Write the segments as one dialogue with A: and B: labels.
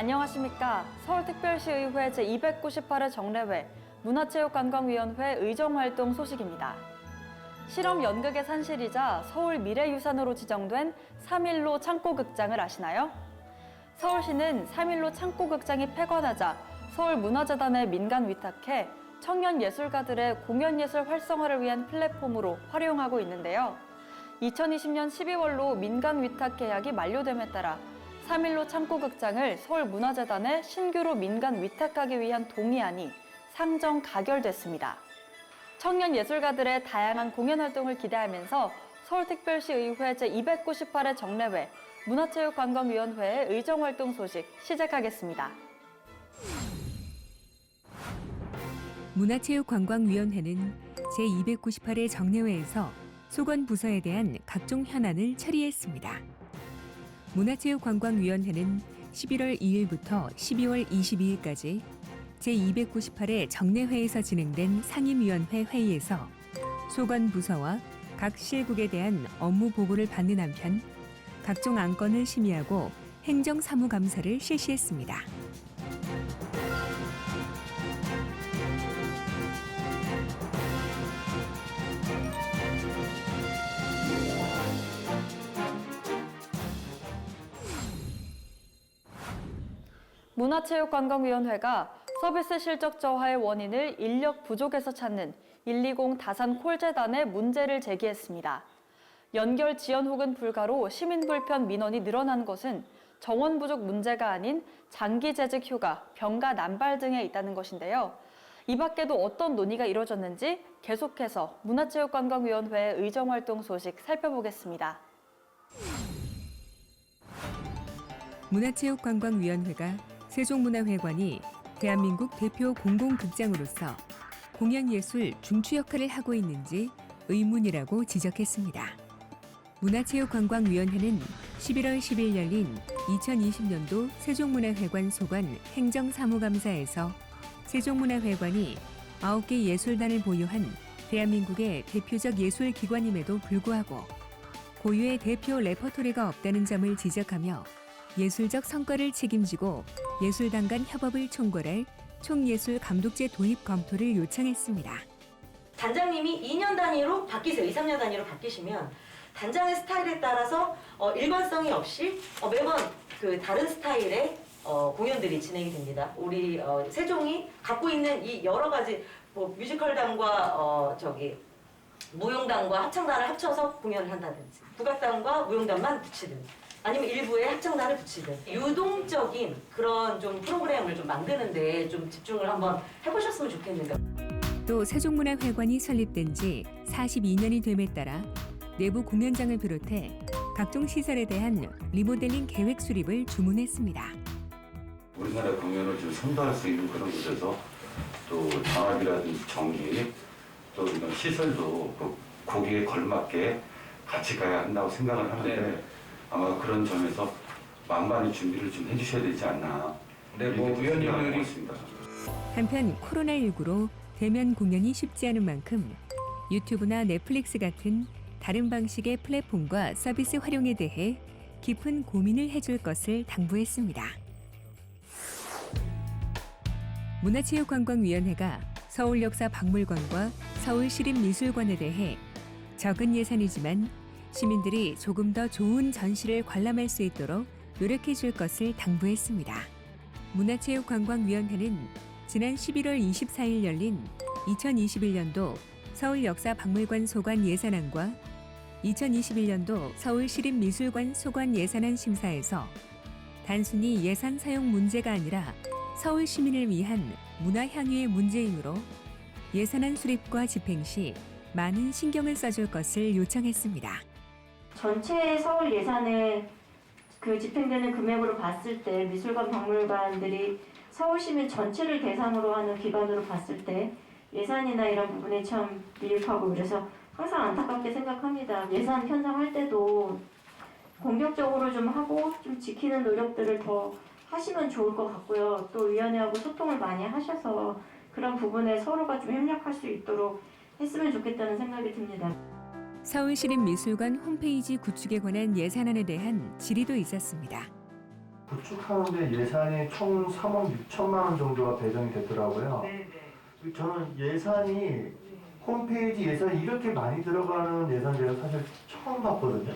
A: 안녕하십니까. 서울특별시의회 제298회 정례회 문화체육관광위원회 의정활동 소식입니다. 실험 연극의 산실이자 서울 미래유산으로 지정된 3.15 창고극장을 아시나요? 서울시는 3.15 창고극장이 폐관하자 서울문화재단에 민간 위탁해 청년 예술가들의 공연예술 활성화를 위한 플랫폼으로 활용하고 있는데요. 2020년 12월로 민간 위탁 계약이 만료됨에 따라 3.15 창고극장을 서울문화재단에 신규로 민간 위탁하기 위한 동의안이 상정 가결됐습니다. 청년 예술가들의 다양한 공연 활동을 기대하면서 서울특별시의회 제298회 정례회 문화체육관광위원회의 의정활동 소식 시작하겠습니다.
B: 문화체육관광위원회는 제298회 정례회에서 소관부서에 대한 각종 현안을 처리했습니다. 문화체육관광위원회는 11월 2일부터 12월 22일까지 제298회 정례회에서 진행된 상임위원회 회의에서 소관부서와 각 실국에 대한 업무 보고를 받는 한편 각종 안건을 심의하고 행정사무감사를 실시했습니다.
A: 문화체육관광위원회가 서비스 실적 저하의 원인을 인력 부족에서 찾는 120 다산 콜재단에 문제를 제기했습니다. 연결 지연 혹은 불가로 시민 불편 민원이 늘어난 것은 정원 부족 문제가 아닌 장기 재직 휴가, 병가 남발 등에 있다는 것인데요. 이 밖에도 어떤 논의가 이루어졌는지 계속해서 문화체육관광위원회의 의정활동 소식 살펴보겠습니다.
B: 문화체육관광위원회가 세종문화회관이 대한민국 대표 공공극장으로서 공연예술 중추 역할을 하고 있는지 의문이라고 지적했습니다. 문화체육관광위원회는 11월 10일 열린 2020년도 세종문화회관 소관 행정사무감사에서 세종문화회관이 9개 예술단을 보유한 대한민국의 대표적 예술기관임에도 불구하고 고유의 대표 레퍼토리가 없다는 점을 지적하며 예술적 성과를 책임지고 예술단 간 협업을 총괄할 총예술감독제 도입 검토를 요청했습니다.
C: 단장님이 2년 단위로 바뀌세요. 2, 3년 단위로 바뀌시면 단장의 스타일에 따라서 일관성이 없이 매번 그 다른 스타일의 공연들이 진행이 됩니다. 우리 세종이 갖고 있는 이 여러 가지 뮤지컬단과 무용단과 합창단을 합쳐서 공연을 한다든지 국악단과 무용단만 붙이든 아니면 일부에 합창단을 붙이든 유동적인 그런 좀 프로그램을 좀 만드는데 좀 집중을 한번 해보셨으면 좋겠는데.
B: 또 세종문화회관이 설립된 지 42년이 됨에 따라 내부 공연장을 비롯해 각종 시설에 대한 리모델링 계획 수립을 주문했습니다.
D: 우리나라 공연을 좀 선도할 수 있는 그런 곳에서 또 장학이라든지 전기 또 이런 시설도 거기에 걸맞게 같이 가야 한다고 생각을 하는데 아마 그런 점에서 만반의 준비를 좀 해주셔야 되지 않나.
E: 위원님들이
D: 있습니다.
B: 한편 코로나19로 대면 공연이 쉽지 않은 만큼 유튜브나 넷플릭스 같은 다른 방식의 플랫폼과 서비스 활용에 대해 깊은 고민을 해줄 것을 당부했습니다. 문화체육관광위원회가 서울역사박물관과 서울시립미술관에 대해 적은 예산이지만 시민들이 조금 더 좋은 전시를 관람할 수 있도록 노력해 줄 것을 당부했습니다. 문화체육관광위원회는 지난 11월 24일 열린 2021년도 서울역사박물관 소관 예산안과 2021년도 서울시립미술관 소관 예산안 심사에서 단순히 예산 사용 문제가 아니라 서울 시민을 위한 문화향유의 문제이므로 예산안 수립과 집행 시 많은 신경을 써줄 것을 요청했습니다.
F: 전체 서울 예산에 집행되는 금액으로 봤을 때 미술관, 박물관들이 서울 시민 전체를 대상으로 하는 기관으로 봤을 때 예산이나 이런 부분에 참 미흡하고 그래서 항상 안타깝게 생각합니다. 예산 편성할 때도 공격적으로 좀 하고 좀 지키는 노력들을 더 하시면 좋을 것 같고요. 또 위원회하고 소통을 많이 하셔서 그런 부분에 서로가 좀 협력할 수 있도록 했으면 좋겠다는 생각이 듭니다.
B: 서울시립미술관 홈페이지 구축에 관한 예산안에 대한 질의도 있었습니다.
G: 구축하는데 예산이 총 3억 6천만 원 정도가 배정이 됐더라고요. 저는 예산이 홈페이지 예산이 이렇게 많이 들어가는 예산 제가 사실 처음 봤거든요.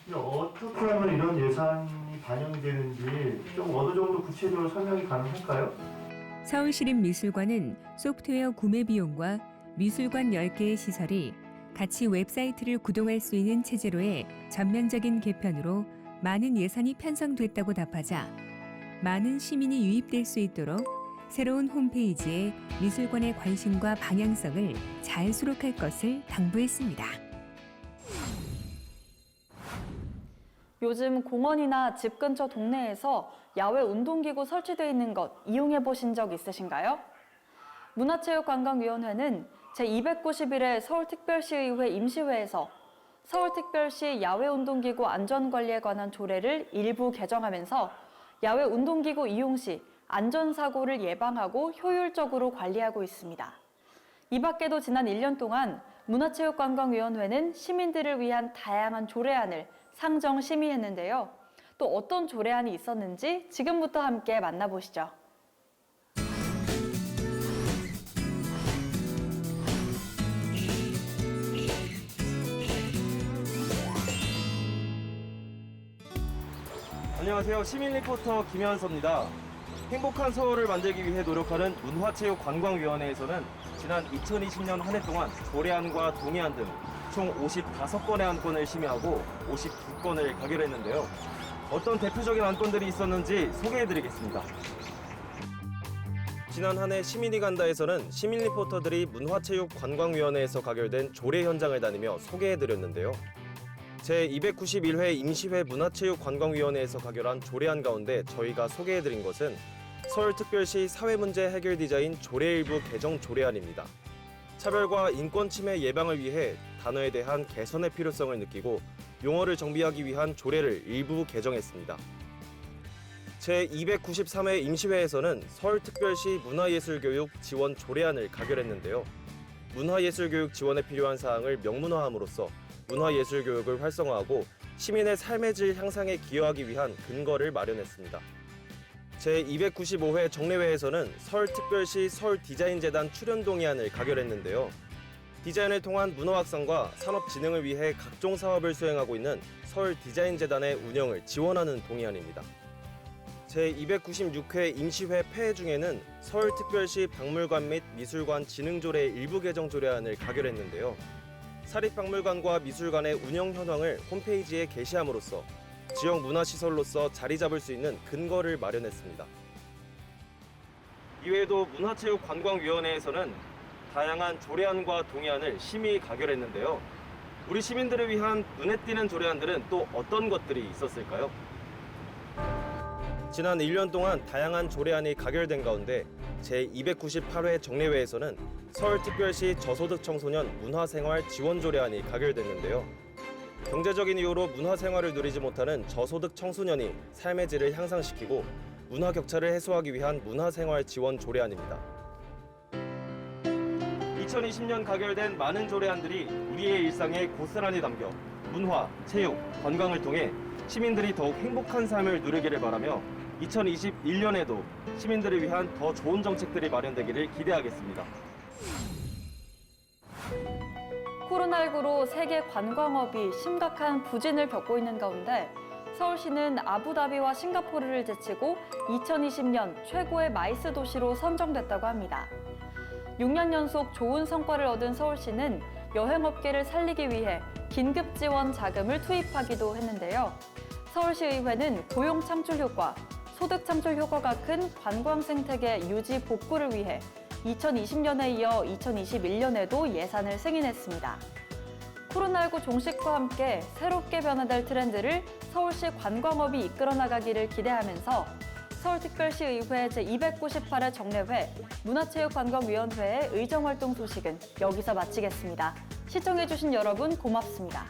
G: 근데 어떻게 하면 이런 예산이 반영이 되는지 좀 어느 정도 구체적으로 설명이 가능할까요?
B: 서울시립미술관은 소프트웨어 구매 비용과 미술관 10개의 시설이 같이 웹사이트를 구동할 수 있는 체제로의 전면적인 개편으로 많은 예산이 편성됐다고 답하자 많은 시민이 유입될 수 있도록 새로운 홈페이지에 미술관의 관심과 방향성을 잘 수록할 것을 당부했습니다.
A: 요즘 공원이나 집 근처 동네에서 야외 운동기구 설치되어 있는 것 이용해 보신 적 있으신가요? 문화체육관광위원회는 제291회 서울특별시의회 임시회에서 서울특별시 야외운동기구 안전관리에 관한 조례를 일부 개정하면서 야외 운동기구 이용 시 안전사고를 예방하고 효율적으로 관리하고 있습니다. 이 밖에도 지난 1년 동안 문화체육관광위원회는 시민들을 위한 다양한 조례안을 상정 심의했는데요. 또 어떤 조례안이 있었는지 지금부터 함께 만나보시죠.
E: 안녕하세요. 시민 리포터 김현서입니다. 행복한 서울을 만들기 위해 노력하는 문화체육관광위원회에서는 지난 2020년 한 해 동안 조례안과 동의안 등 총 55건의 안건을 심의하고 52건을 가결했는데요. 어떤 대표적인 안건들이 있었는지 소개해드리겠습니다. 지난 한 해 시민이 간다에서는 시민 리포터들이 문화체육관광위원회에서 가결된 조례 현장을 다니며 소개해드렸는데요. 제291회 임시회 문화체육관광위원회에서 가결한 조례안 가운데 저희가 소개해드린 것은 서울특별시 사회문제 해결 디자인 조례 일부 개정 조례안입니다. 차별과 인권 침해 예방을 위해 단어에 대한 개선의 필요성을 느끼고 용어를 정비하기 위한 조례를 일부 개정했습니다. 제293회 임시회에서는 서울특별시 문화예술교육 지원 조례안을 가결했는데요. 문화예술교육 지원에 필요한 사항을 명문화함으로써 문화예술교육을 활성화하고 시민의 삶의 질 향상에 기여하기 위한 근거를 마련했습니다. 제295회 정례회에서는 서울특별시 서울디자인재단 출연동의안을 가결했는데요. 디자인을 통한 문화 확산과 산업 진흥을 위해 각종 사업을 수행하고 있는 서울디자인재단의 운영을 지원하는 동의안입니다. 제296회 임시회 폐회 중에는 서울특별시 박물관 및 미술관 진흥조례 일부 개정 조례안을 가결했는데요. 사립박물관과 미술관의 운영 현황을 홈페이지에 게시함으로써 지역 문화시설로서 자리 잡을 수 있는 근거를 마련했습니다. 이외에도 문화체육관광위원회에서는 다양한 조례안과 동의안을 심의 가결했는데요. 우리 시민들을 위한 눈에 띄는 조례안들은 또 어떤 것들이 있었을까요? 지난 1년 동안 다양한 조례안이 가결된 가운데 제298회 정례회에서는 서울특별시 저소득 청소년 문화생활 지원 조례안이 가결됐는데요. 경제적인 이유로 문화생활을 누리지 못하는 저소득 청소년이 삶의 질을 향상시키고 문화 격차를 해소하기 위한 문화생활 지원 조례안입니다. 2020년 가결된 많은 조례안들이 우리의 일상에 고스란히 담겨 문화, 체육, 관광을 통해 시민들이 더욱 행복한 삶을 누리기를 바라며 2021년에도 시민들을 위한 더 좋은 정책들이 마련되기를 기대하겠습니다.
A: 코로나19로 세계 관광업이 심각한 부진을 겪고 있는 가운데 서울시는 아부다비와 싱가포르를 제치고 2020년 최고의 마이스 도시로 선정됐다고 합니다. 6년 연속 좋은 성과를 얻은 서울시는 여행업계를 살리기 위해 긴급 지원 자금을 투입하기도 했는데요. 서울시의회는 고용 창출 효과, 소득 창출 효과가 큰 관광 생태계 유지 복구를 위해 2020년에 이어 2021년에도 예산을 승인했습니다. 코로나19 종식과 함께 새롭게 변화될 트렌드를 서울시 관광업이 이끌어 나가기를 기대하면서 서울특별시의회 제298회 정례회 문화체육관광위원회의 의정활동 소식은 여기서 마치겠습니다. 시청해주신 여러분 고맙습니다.